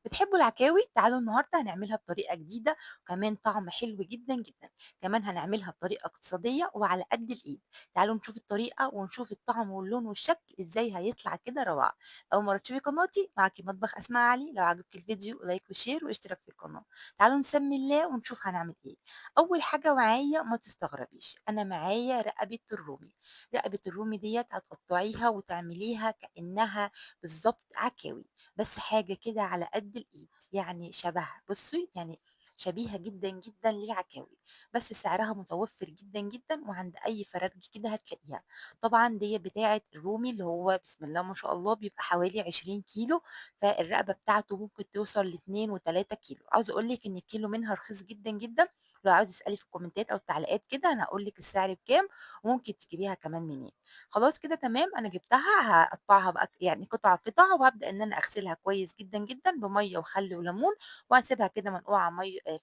بتحبوا العكاوي؟ تعالوا النهارده هنعملها بطريقة جديدة وكمان طعم حلو جدًا، جدًا. كمان هنعملها بطريقة اقتصادية وعلى قد الإيد. تعالوا نشوف الطريقة ونشوف الطعم واللون والشكل إزاي هيطلع كده روعة. أول مرة تشوفي قناتي معاكِ مطبخ أسماء علي، لو عجبِك الفيديو لايك وشير واشتراك في القناة. تعالوا نسمي الله ونشوف هنعمل إيه. أول حاجة معايا ما تستغربيش، أنا معايا رقبة الرومي. رقبة الرومي ديّة هتقطعيها وتعمليها كأنها بالضبط عكاوي. بس حاجة كده على قد الإيد، يعني شبه بُصّي، يعني شبيهة جدًا، جدًا للعكاوي، بس سعرها متوفّر جدًا، جدًا وعند أي فرارجي كده هتلاقيها. طبعًا ديّة بتاعة الرومي اللي هو بسم الله ما شاء الله بيبقى حوالي 20 كيلو، فالرقبة بتاعته ممكن توصل ل2 و3 كيلو. عاوزة أقول لِك إن الكيلو منها رخيص جدًا، جدًا، لو عاوزة تسألي في الكومنتات أو التعليقات كده أنا هاقول لِك السعر بكام وممكن تجيبيها كمان منين. خلاص كده تمام، أنا جبتها هاقطّعها بقى يعني قطع، قطع وهابدأ إن أنا أغسلها كويس جدًا، جدًا بمَيّة وخل وليمون وهاسيبها كده منقوعة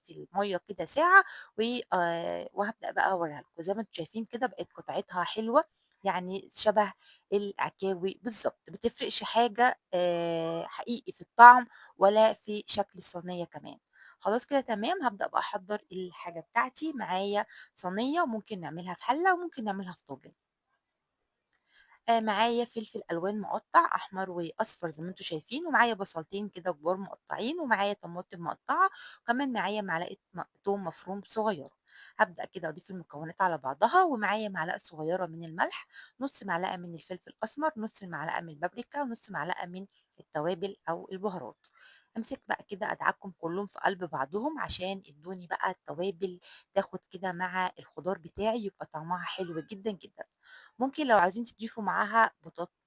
في المَيّة كده ساعة و وهابدأ بقى أورّيها لكم. زي ما أنتم شايفين كده بقت قطعتها حلوة، يعني شبه العكاوي بالضبط، ما بتفرقش حاجة حقيقي في الطعم ولا في شكل الصينية كمان. خلاص كده تمام، هابدأ بقى أحضّر الحاجة بتاعتي. معايا صينية وممكن نعملها في حلة وممكن نعملها في طاجن. معايا فلفل ألوان مقطّع أحمر وأصفر زي ما أنتم شايفين، ومعايا بصلتين كده كبار مقطّعين، ومعايا طماطم مقطّعة، وكمان معايا معلقة توم مفروم صغيّرة. هابدأ كده أضيف المكونات على بعضها، ومعايا معلقة صغيّرة من الملح، نُص معلقة من الفلفل الأسمر، نُص معلقة من البابريكا، ونُص معلقة من التوابل أو البهارات. أمسك بقى كده أدعكهم كلّهم في قلب بعضهم عشان يدّوني بقى التوابل تاخد كده مع الخضار بتاعي، يبقى طعمها حلو جدًا، جدًا. ممكن لو عايزين تضيفوا معاها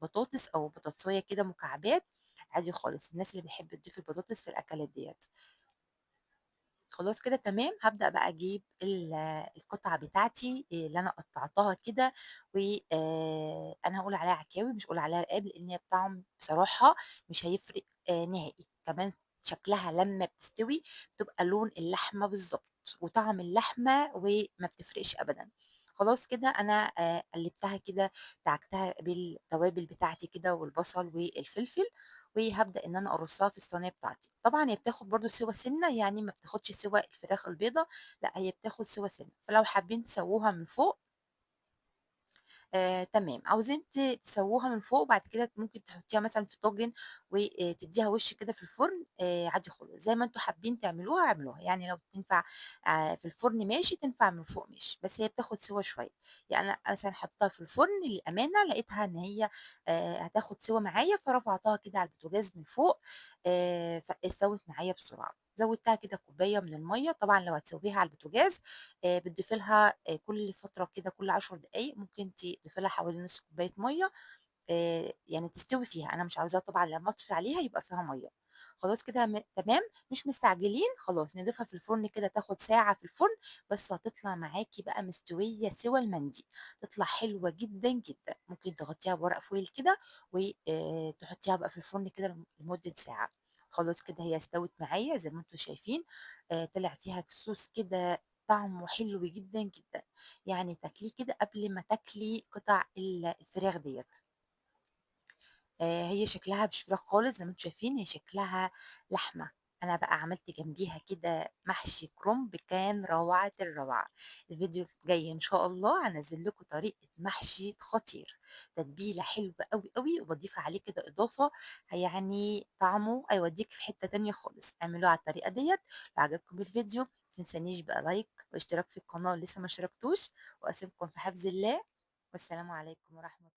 بطاطس أو بطاطساية كده مكعبات، عادي خالص، الناس اللي بتحب تضيف البطاطس في الأكلات ديّة. خلاص كده تمام، هابدأ بقى أجيب القطعة بتاعتي اللي أنا قطّعتها كده و أنا هاقول عليها عكاوي مش هاقول عليها رقاب، لإن هي الطعم بصراحة مش هيفرق نهائي. كمان شكلها لمّا بتستوي بتبقى لون اللحمة بالضبط وطعم اللحمة وما بتفرقش أبدًا. خلاص كده أنا قلّبتها كده، دعكتها بالتوابل بتاعتي كده والبصل والفلفل، وهابدأ إن أنا أرصها في الصينية بتاعتي. طبعًا هي بتاخد برضه سِوَى سِنّة، يعني ما بتاخدش سِوَى الفراخ البيضا، لأ هي بتاخد سِوَى سِنّة، فلو حابين تسووها من فوق تمام، عاوزين تسوّوها من فوق وبعد كده ممكن تحطّيها مثلًا في طاجن تدّيها وِش كده في الفرن عادي خالص، زي ما أنتم حابين تعملوها اعملوها، يعني لو تنفع في الفرن ماشي، تنفع من فوق ماشي، بس هي بتاخد سِوَى شوية. يعني أنا مثلًا حطيتها في الفرن للأمانة لقيتها إن هي هتاخد سِوَى معايا، فرفعتها كده على البوتاجاز من فوق فاستوت معايا بسرعة. زوّدتها كده كوباية من المَيّة، طبعًا لو هتسوّيها على البوتاجاز بتضيفي لها كل فترة كده كل 10 دقايق ممكن تضيفي لها حوالي نص كوباية مَيّة يعني تستوي فيها، أنا مش عاوزاها طبعًا لمّا أطفي عليها يبقى فيها مَيّة. خلاص كده تمام، مش مستعجلين، خلاص نضيفها في الفرن كده تاخد ساعة في الفرن، بس هتطلع معاكِ بقى مستوية سِوَى المندي، تطلع حلوة جدًا، جدًا. ممكن تغطّيها بورق فويل كده و تحطّيها بقى في الفرن كده لمدة ساعة. خلاص كده هي استوت معايا زي ما أنتم شايفين، طلع فيها صوص كده طعمه حلو جدًا، جدًا، يعني تاكليه كده قبل ما تاكلي قطع الفراخ ديّة. هي شكلها مش فراخ خالص زي ما أنتم شايفين، هي شكلها لحمة. أنا بقى عملت جنبيها كده محشي كرنب كان روعة الروعة. الفيديو الجاي إن شاء الله هانزّل لكم طريقة محشي خطير، تتبيلة حلوة أوي، أوي، وباضيف عليه كده إضافة يعني طعمه هيوديك في حتة تانية خالص. اعملوه على الطريقة ديّة. لو عجبكم الفيديو ما تنسانيش بقى لايك واشتراك في القناة اللي لسه ما اشتركتوش، وأسيبكم في حفظ الله، والسلام عليكم ورحمة